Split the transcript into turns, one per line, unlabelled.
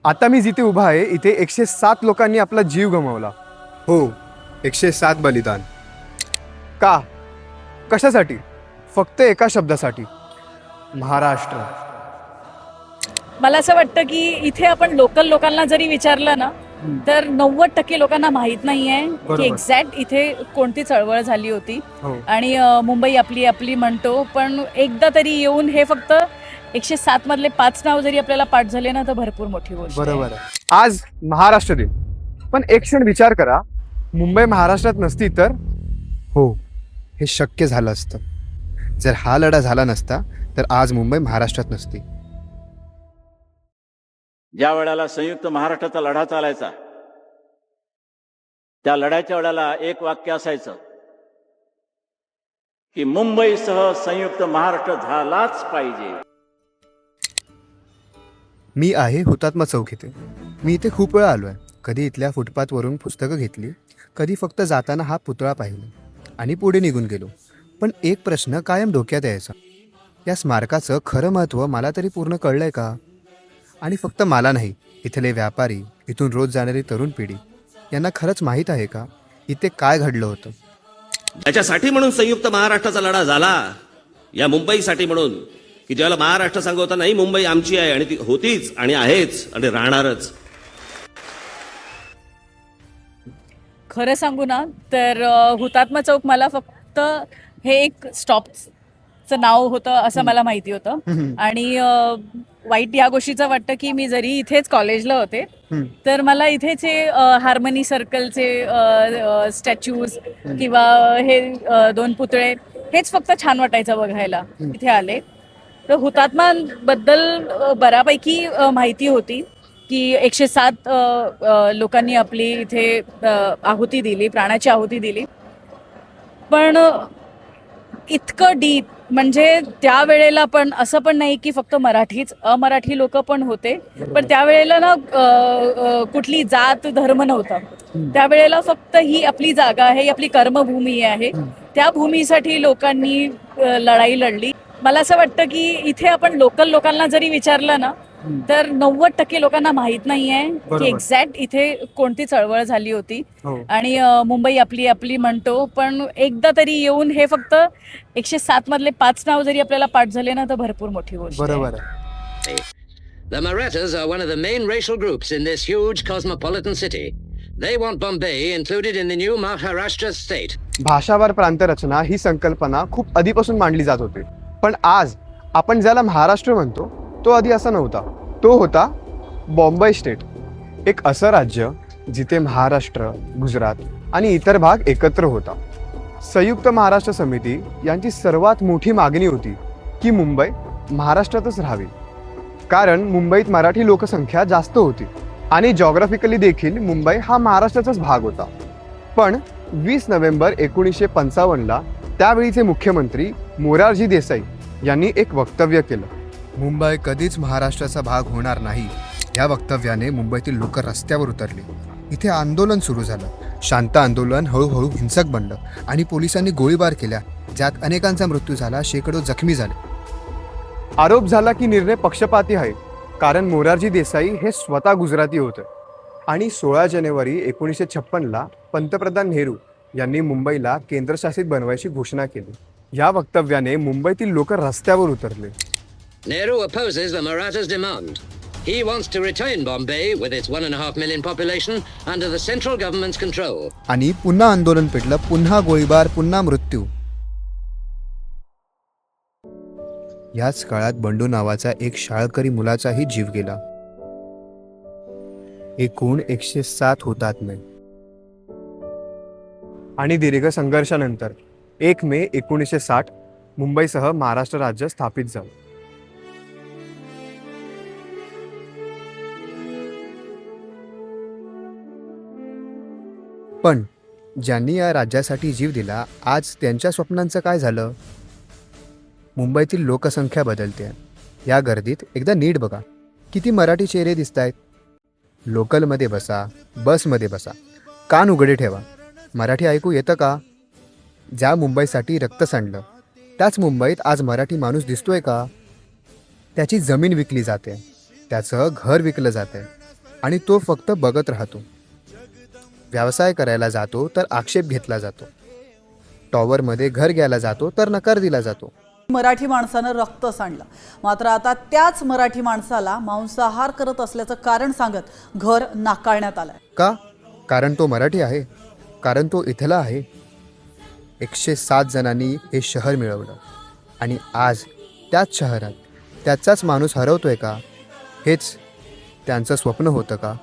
आता मी जिथे उभा आहे इथे 107 लोकांनी आपला जीव गमावला. हो, 107 बलिदान. का? कशासाठी? फक्त एका शब्दासाठी, महाराष्ट्र.
मला असं वाटतं की इथे आपण लोकल लोकांना जरी विचारलं ना तर 90% लोकांना माहीत नाही आहे
बरोबर.
की एक्झॅक्ट इथे कोणती चळवळ झाली होती.
हो.
आणि मुंबई आपली आपली म्हणतो, पण एकदा तरी येऊन हे फक्त 107 मधले 5 नाव जरी आपल्याला पाठ झाले ना तर भरपूर मोठी गोष्ट आहे.
बरोबर आहे. आज महाराष्ट्र दिन, पण एक क्षण विचार करा, मुंबई महाराष्ट्रात नसती तर? हो, हे शक्य झालं असतं. जर हा लढा झाला नसता तर आज मुंबई महाराष्ट्रात नसती.
ज्या वेळेला संयुक्त महाराष्ट्राचा लढा चालायचा, त्या लढ्याच्या वेळेला एक वाक्य असायचं की मुंबईसह संयुक्त महाराष्ट्र झालाच पाहिजे.
मी आहे हुतात्मा चौक इथे. मी इथे खूप वेळा आलो आहे. कधी इथल्या फुटपाथवरून पुस्तकं घेतली, कधी फक्त जाताना हा पुतळा पाहिला आणि पुढे निघून गेलो. पण एक प्रश्न कायम डोक्यात यायचा, या स्मारकाचं खरं महत्त्व मला तरी पूर्ण कळलं आहे का? आणि फक्त मला नाही, इथले व्यापारी, इथून रोज जाणारी तरुण पिढी, यांना खरंच माहीत आहे का इथे काय घडलं होतं?
याच्यासाठी म्हणून संयुक्त महाराष्ट्राचा लढा झाला, या मुंबईसाठी म्हणून, की ज्याला महाराष्ट्र सांगत होता नाही मुंबई आमची आहे आणि ती होतीच आणि आहेच आणि राहणारच.
खरं सांगू ना तर हुतात्मा चौक मला फक्त हे एक स्टॉपचं नाव होतं असं मला माहिती होतं. आणि वाईट या गोष्टीचं वाटतं की मी जरी इथेच कॉलेजला होते तर मला इथेचे हार्मनी सर्कलचे स्टॅच्यूज किंवा हे 2 पुतळे हेच फक्त छान वाटायचं बघायला इथे आले. तर हुतात्म्यांबद्दल बऱ्यापैकी माहिती होती की 107 लोकांनी आपली इथे आहुती दिली, प्राणाची आहुती दिली. पण इतकं डीप म्हणजे त्यावेळेला पण असं पण नाही की फक्त मराठीच, अमराठी लोक पण होते. पण त्यावेळेला ना कुठली जात धर्म नव्हता. त्यावेळेला फक्त ही आपली जागा आहे, ही आपली कर्मभूमी आहे, त्या भूमीसाठी लोकांनी लढाई लढली. मला असं वाटतं की इथे आपण लोकल लोकांना जरी विचारलं ना तर 90% लोकांना माहीत नाही आहे की एक्झॅक्ट इथे कोणती चळवळ झाली होती.
हो.
आणि मुंबई आपली आपली म्हणतो, पण एकदा तरी येऊन हे फक्त 107 मधले 5 नाव जरी आपल्याला पाठ झाले ना तर भरपूर मोठी गोष्ट आहे.
बरोबर आहे.
The Marathas are one of the main racial groups in this huge cosmopolitan city. They want Bombay included in the new Maharashtra state.
भाषावार प्रांतरचना ही संकल्पना खूप आधीपासून मांडली जात होती. पण आज आपण ज्याला महाराष्ट्र म्हणतो तो आधी असा नव्हता. तो होता बॉम्बे स्टेट, एक असं राज्य जिथे महाराष्ट्र, गुजरात आणि इतर भाग एकत्र होता. संयुक्त महाराष्ट्र समिती यांची सर्वात मोठी मागणी होती की मुंबई महाराष्ट्रातच राहावी, कारण मुंबईत मराठी लोकसंख्या जास्त होती आणि जॉग्राफिकली देखील मुंबई हा महाराष्ट्राचाच भाग होता. पण 20 नोव्हेंबर 1955ला त्यावेळीचे मुख्यमंत्री मोरारजी देसाई यांनी एक वक्तव्य केलं. मुंबई कधीच महाराष्ट्राचा भाग होणार नाही. या वक्तव्याने मुंबईतील लोक रस्त्यावर उतरले. इथे आंदोलन सुरू झालं. शांत आंदोलन हळूहळू हिंसक बनलं आणि पोलिसांनी गोळीबार केला, ज्यात अनेकांचा मृत्यू झाला, शेकडो जखमी झाले. आरोप झाला की निर्णय पक्षपाती आहे, कारण मोरारजी देसाई हे स्वतः गुजराती होते. आणि 16 जानेवारी 1956ला पंतप्रधान नेहरू यांनी मुंबईला केंद्रशासित बनवायची घोषणा केली. या वक्तव्याने मुंबईतील लोक रस्त्यावर उतरले.
Nehru opposes the Marathas' demand. He wants to retain Bombay with its 1.5 million population under the central government's control.
आणि पुन्हा आंदोलन पेटलं, पुन्हा गोळीबार, पुन्हा मृत्यू. याच काळात बंडू नावाचा एक शाळकरी मुलाचाही जीव गेला. एकूण 107 हुतात्मे. आणि दीर्घ संघर्षानंतर 1 मे 1960 मुंबईसह महाराष्ट्र राज्य स्थापित झालं. पण ज्यांनी या राज्यासाठी जीव दिला, आज त्यांच्या स्वप्नांचं काय झालं? मुंबईतील लोकसंख्या बदलते. या गर्दीत एकदा नीट बघा, किती मराठी चेहरे दिसत आहेत. लोकलमध्ये बसा, बसमध्ये बसा, कान उघडे ठेवा. मराठी ऐकू येतं का? ज्या मुंबईसाठी रक्त सांडलं त्याच मुंबईत आज मराठी माणूस दिसतोय का? त्याची जमीन विकली जाते, त्याचं घर विकलं जाते, आणि तो फक्त बघत राहतो. व्यवसाय करायला जातो तर आक्षेप घेतला जातो. टॉवरमध्ये घर घ्यायला जातो तर नकार दिला जातो.
मराठी माणसानं रक्त सांडलं. मात्र आता त्याच मराठी माणसाला मांसाहार करत असल्याचं कारण सांगत घर नाकारण्यात आलंय.
का? कारण तो मराठी आहे, कारण तो इथला आहे. 107 जणांनी हे शहर मिळवलं आणि आज त्याच शहरात त्याचाच माणूस हरवतोय का? हेच त्यांचं स्वप्न होतं का?